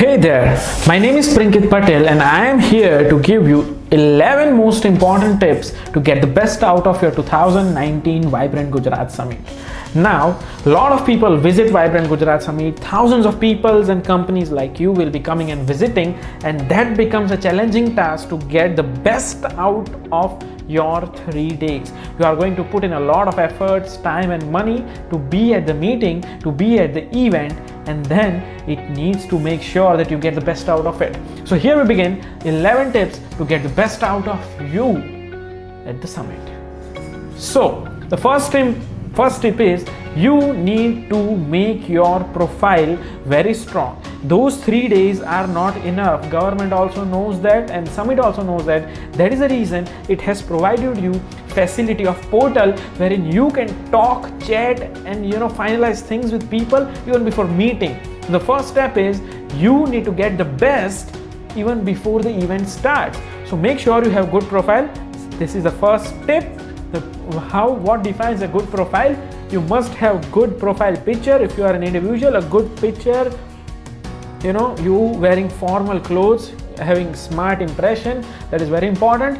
Hey there, my name is Prinkit Patel and I am here to give you 11 most important tips to get the best out of your 2019 Vibrant Gujarat Summit. Now, a lot of people visit Vibrant Gujarat Summit, thousands of people and companies like you will be coming and visiting, and that becomes a challenging task to get the best out of your 3 days. You are going to put in a lot of efforts, time and money to be at the meeting, to be at the event, and then it needs to make sure that you get the best out of it. So here we begin 11 tips to get the best out of you at the summit. So the first tip is you need to make your profile very strong. Those 3 days are not enough. Government also knows that and Summit also knows that. That is the reason it has provided you facility of portal wherein you can talk, chat and finalize things with people even before meeting. The first step is you need to get the best even before the event starts. So make sure you have good profile. This is the first tip. What defines a good profile? You must have good profile picture. If you are an individual, a good picture, you wearing formal clothes, having smart impression, that is very important.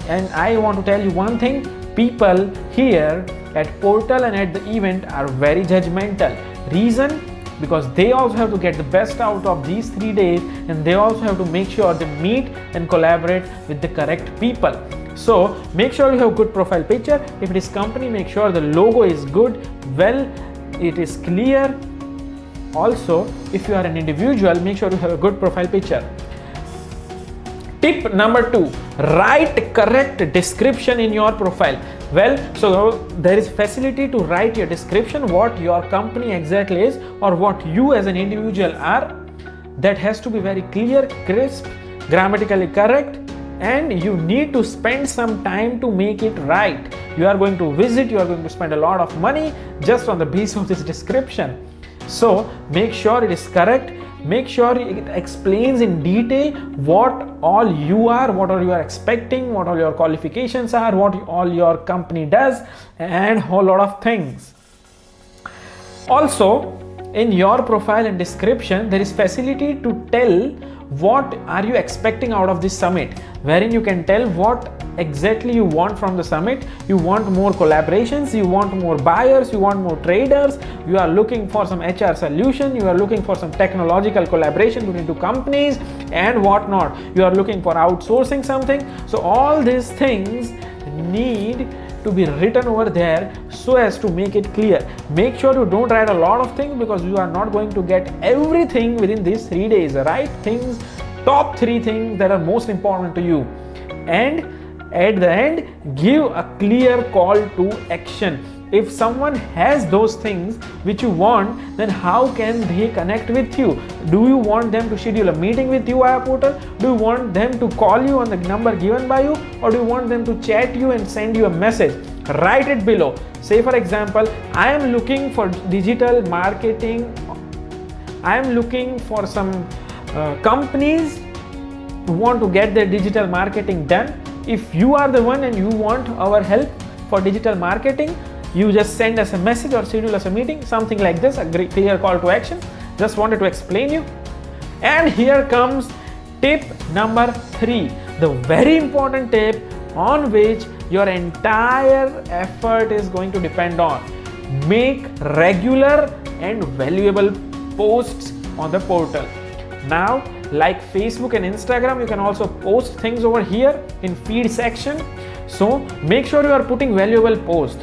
And I want to tell you one thing, people here at portal and at the event are very judgmental. Reason? Because they also have to get the best out of these 3 days, and they also have to make sure they meet and collaborate with the correct people. So make sure you have good profile picture. If it is company, make sure the logo is good, it is clear. Also, if you are an individual, make sure you have a good profile picture. Tip number 2, write correct description in your profile. So there is facility to write your description, what your company exactly is or what you as an individual are. That has to be very clear, crisp, grammatically correct, and you need to spend some time to make it right. You are going to visit, you are going to spend a lot of money just on the basis of this description. So make sure it is correct. Make sure it explains in detail what all you are, what all you are expecting, what all your qualifications are, what all your company does, and a whole lot of things. Also, in your profile and description, there is facility to tell what are you expecting out of this summit, wherein you can tell what exactly you want from the summit. You want more collaborations, you want more buyers, you want more traders, you are looking for some HR solution, you are looking for some technological collaboration between two companies and whatnot, you are looking for outsourcing something. So all these things need to be written over there so as to make it clear. Make sure you don't write a lot of things because you are not going to get everything within these 3 days. Write things, top 3 things that are most important to you, and at the end give a clear call to action. If someone has those things which you want, then how can they connect with you? Do you want them to schedule a meeting with you via portal? Do you want them to call you on the number given by you, or do you want them to chat you and send you a message? Write it below. Say for example, I am looking for digital marketing. I am looking for some companies who want to get their digital marketing done. If you are the one and you want our help for digital marketing, you just send us a message or schedule us a meeting, something like this, a clear call to action. Just wanted to explain you. And here comes tip number 3, the very important tip on which your entire effort is going to depend on. Make regular and valuable posts on the portal. Now, like Facebook and Instagram, you can also post things over here in feed section. So make sure you are putting valuable posts.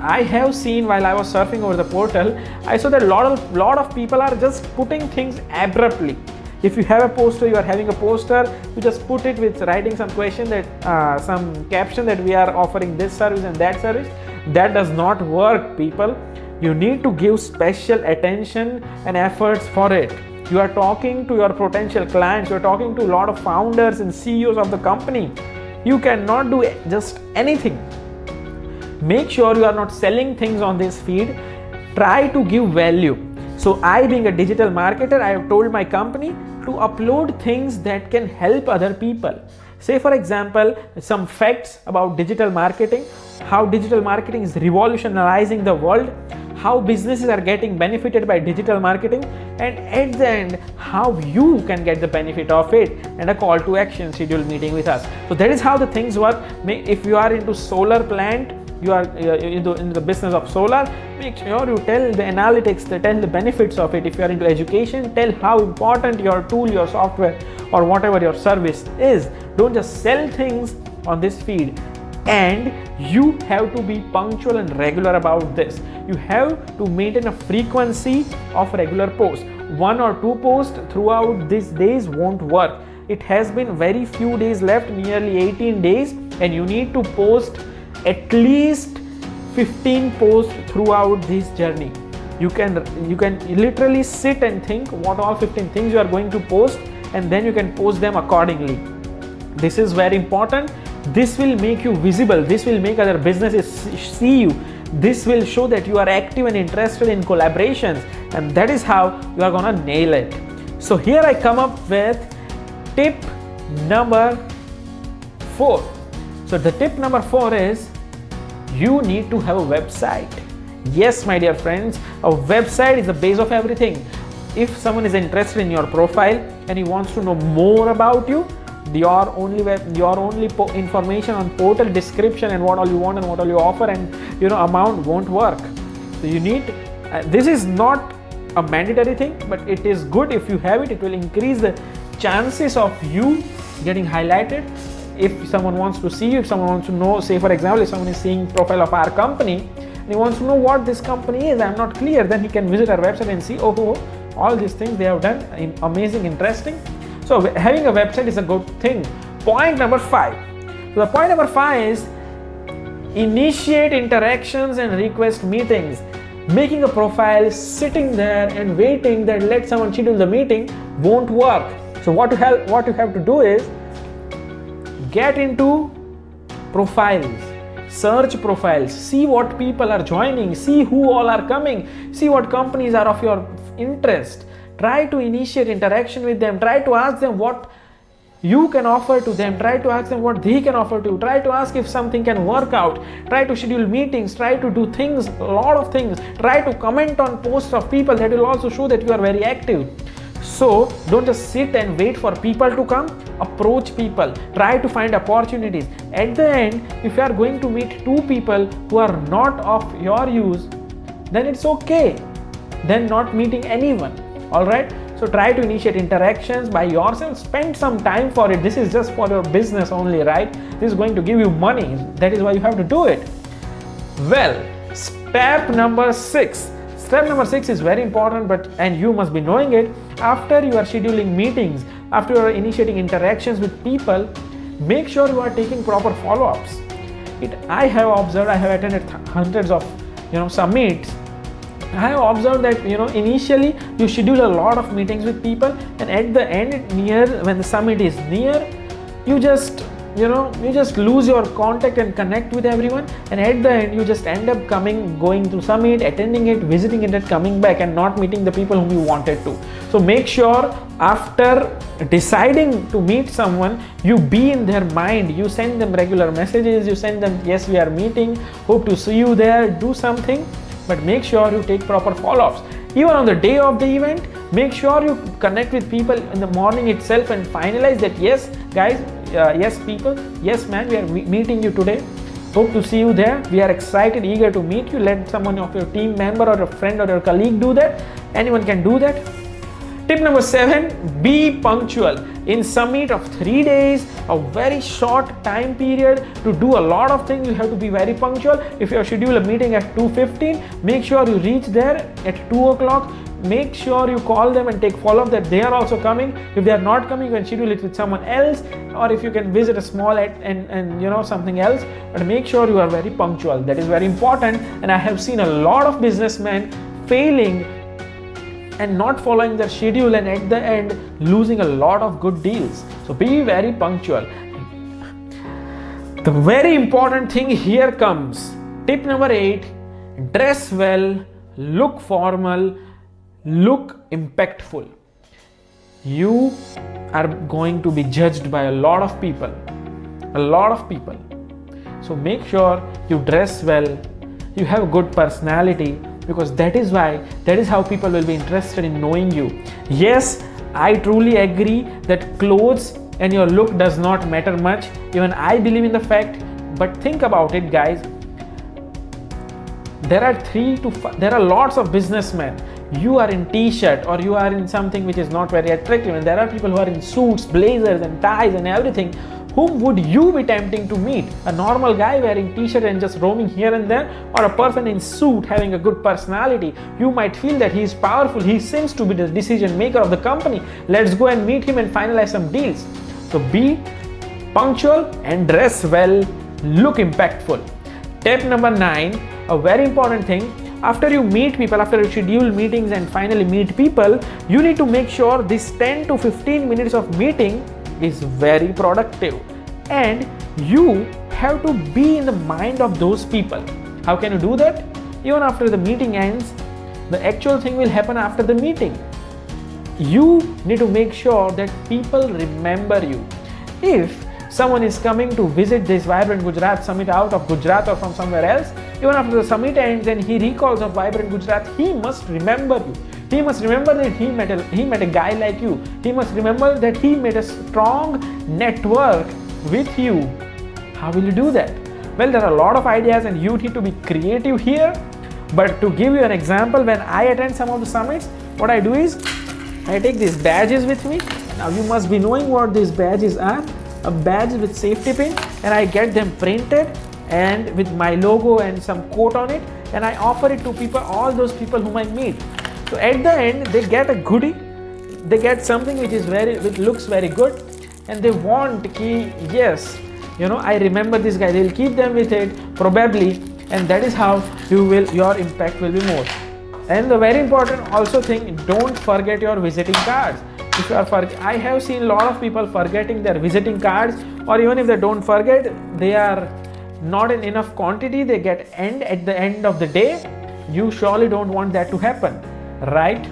I have seen while I was surfing over the portal, I saw that a lot of people are just putting things abruptly. If you have a poster, you are having a poster, you just put it with writing some question that some caption that we are offering this service and that service. That does not work, people. You need to give special attention and efforts for it. You are talking to your potential clients, you are talking to a lot of founders and CEOs of the company. You cannot do just anything. Make sure you are not selling things on this feed. Try to give value. So I, being a digital marketer, I have told my company to upload things that can help other people. Say for example, some facts about digital marketing, how digital marketing is revolutionizing the world, how businesses are getting benefited by digital marketing, and at the end how you can get the benefit of it, and a call to action scheduled meeting with us. So that is how the things work. If you are into solar plant, you are in the business of solar, make sure you tell the analytics, tell the benefits of it. If you are into education, tell how important your tool, your software, or whatever your service is. Don't just sell things on this feed. And you have to be punctual and regular about this. You have to maintain a frequency of regular posts. 1 or 2 posts throughout these days won't work. It has been very few days left, nearly 18 days, and you need to post at least 15 posts throughout this journey. You can literally sit and think what all 15 things you are going to post, and then you can post them accordingly. This is very important. This will make you visible. This will make other businesses see you. This will show that you are active and interested in collaborations, and that is how you are gonna nail it. So here I come up with tip number 4. So the tip number 4 is you need to have a website. Yes, my dear friends, a website is the base of everything. If someone is interested in your profile and he wants to know more about you, your only information on portal description and what all you want and what all you offer and amount won't work. So you need this is not a mandatory thing, but it is good if you have it. It will increase the chances of you getting highlighted. If someone wants to see you, if someone wants to know, say for example, if someone is seeing profile of our company and he wants to know what this company is, I'm not clear, then he can visit our website and see, oh, all these things they have done, amazing, interesting. So having a website is a good thing. Point number 5. So the point number 5 is initiate interactions and request meetings. Making a profile, sitting there and waiting that let someone schedule the meeting won't work. So what you have to do is get into profiles, search profiles, see what people are joining, see who all are coming, see what companies are of your interest. Try to initiate interaction with them. Try to ask them what you can offer to them. Try to ask them what they can offer to you. Try to ask if something can work out. Try to schedule meetings. Try to do things, a lot of things. Try to comment on posts of people. That will also show that you are very active. So don't just sit and wait for people to come. Approach people. Try to find opportunities. At the end, if you are going to meet 2 people who are not of your use, then it's okay. Then not meeting anyone. Alright, so try to initiate interactions by yourself. Spend some time for it. This is just for your business only, right? This is going to give you money. That is why you have to do it. Well, step number 6. Step number 6 is very important, and you must be knowing it. After you are scheduling meetings, after you are initiating interactions with people, make sure you are taking proper follow-ups. I have observed, I have attended hundreds of summits. I have observed that initially you schedule a lot of meetings with people, and at the end, when the summit is near, you just lose your contact and connect with everyone, and at the end you just end up going to summit, attending it, visiting it, and coming back and not meeting the people whom you wanted to. So make sure after deciding to meet someone, you be in their mind. You send them regular messages, you send them, yes, we are meeting, hope to see you there, do something. But make sure you take proper follow-ups. Even on the day of the event, make sure you connect with people in the morning itself and finalize that, yes guys, yes people, yes man, we are meeting you today, hope to see you there, we are excited, eager to meet you. Let someone of your team member or a friend or your colleague do that. Anyone can do that. Tip number 7, be punctual. In summit of 3 days, a very short time period to do a lot of things, you have to be very punctual. If you schedule a meeting at 2:15, make sure you reach there at 2 o'clock. Make sure you call them and take follow-up that they are also coming. If they are not coming, you can schedule it with someone else, or if you can visit a small and something else. But make sure you are very punctual. That is very important. And I have seen a lot of businessmen failing and not following their schedule, and at the end losing a lot of good deals. So be very punctual. The very important thing here comes. Tip number 8, dress well, look formal, look impactful. You are going to be judged by a lot of people. So make sure you dress well, you have a good personality, because that is how people will be interested in knowing you. Yes, I truly agree that clothes and your look does not matter much. Even I believe in the fact, but think about it, guys. There are lots of businessmen. You are in t-shirt or you are in something which is not very attractive, and there are people who are in suits, blazers and ties and everything. Whom would you be tempting to meet? A normal guy wearing t-shirt and just roaming here and there, or a person in suit having a good personality? You might feel that he is powerful, he seems to be the decision maker of the company. Let's go and meet him and finalize some deals. So be punctual and dress well, look impactful. Tip number 9, a very important thing. After you meet people, after you schedule meetings and finally meet people, you need to make sure this 10 to 15 minutes of meeting is very productive, and you have to be in the mind of those people. How can you do that? Even after the meeting ends, the actual thing will happen after the meeting. You need to make sure that people remember you. If someone is coming to visit this Vibrant Gujarat Summit out of Gujarat or from somewhere else, even after the summit ends and he recalls of Vibrant Gujarat, he must remember you. He must remember that he met a guy like you. He must remember that he made a strong network with you. How will you do that? Well, there are a lot of ideas and you need to be creative here. But to give you an example, when I attend some of the summits, what I do is I take these badges with me. Now you must be knowing what these badges are. A badge with safety pin, and I get them printed and with my logo and some quote on it, and I offer it to people, all those people whom I meet. So at the end they get a goodie, they get something which looks very good, and they want key, yes, I remember this guy. They'll keep them with it probably, and that is how your impact will be more. And the very important also thing, don't forget your visiting cards. If you are I have seen a lot of people forgetting their visiting cards, or even if they don't forget, they are not in enough quantity, they get at the end of the day. You surely don't want that to happen, right?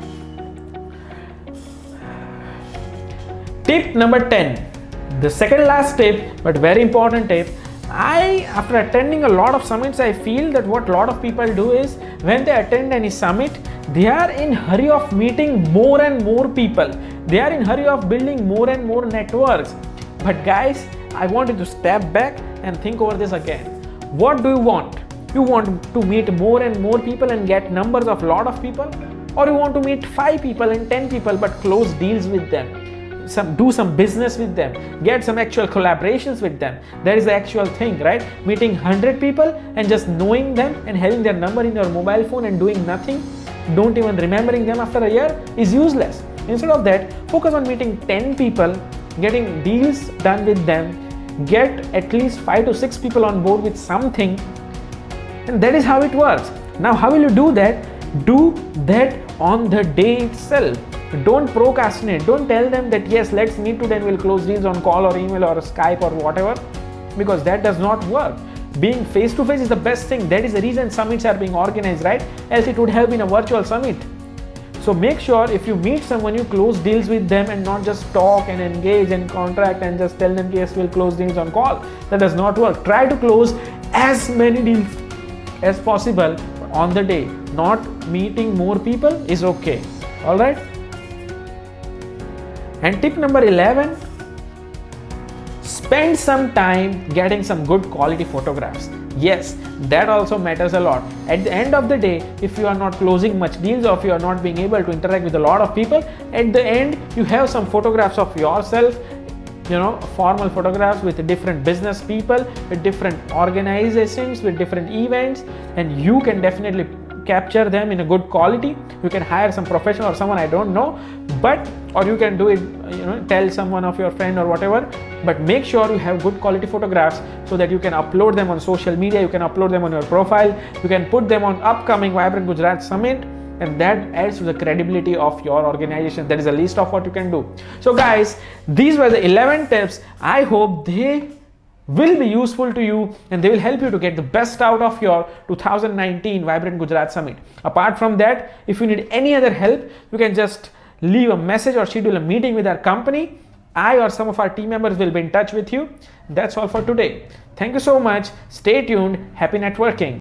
Tip number 10, the second last tip, but very important tip. After attending a lot of summits, I feel that what a lot of people do is when they attend any summit, they are in hurry of meeting more and more people. They are in hurry of building more and more networks. But guys, I want you to step back and think over this again. What do you want? You want to meet more and more people and get numbers of lot of people? Or you want to meet 5 people and 10 people but close deals with them? Do some business with them, get some actual collaborations with them. That is the actual thing, right? Meeting 100 people and just knowing them and having their number in your mobile phone and doing nothing, don't even remembering them after a year, is useless. Instead of that, focus on meeting 10 people, getting deals done with them, get at least 5 to 6 people on board with something, and that is how it works. Now, how will you do that? Do that on the day itself. Don't procrastinate. Don't tell them that yes, let's meet today and we'll close deals on call or email or Skype or whatever, because that does not work. Being face to face is the best thing. That is the reason summits are being organized, right? Else it would have been a virtual summit. So make sure if you meet someone, you close deals with them and not just talk and engage and contract and just tell them yes, we'll close deals on call. That does not work. Try to close as many deals as possible on the day. Not meeting more people is okay. All right. And tip number 11, spend some time getting some good quality photographs. Yes, that also matters a lot. At the end of the day, if you are not closing much deals or if you are not being able to interact with a lot of people, at the end you have some photographs of yourself, formal photographs with different business people, with different organizations, with different events, and you can definitely capture them in a good quality. You can hire some professional or someone, I don't know, or you can do it, tell someone of your friend or whatever, but make sure you have good quality photographs so that you can upload them on social media, you can upload them on your profile, you can put them on upcoming Vibrant Gujarat Summit, and that adds to the credibility of your organization. That is a list of what you can do. So guys, these were the 11 tips. I hope they will be useful to you and they will help you to get the best out of your 2019 Vibrant Gujarat Summit. Apart from that, if you need any other help, you can just leave a message or schedule a meeting with our company. I or some of our team members will be in touch with you. That's all for today. Thank you so much. Stay tuned. Happy networking.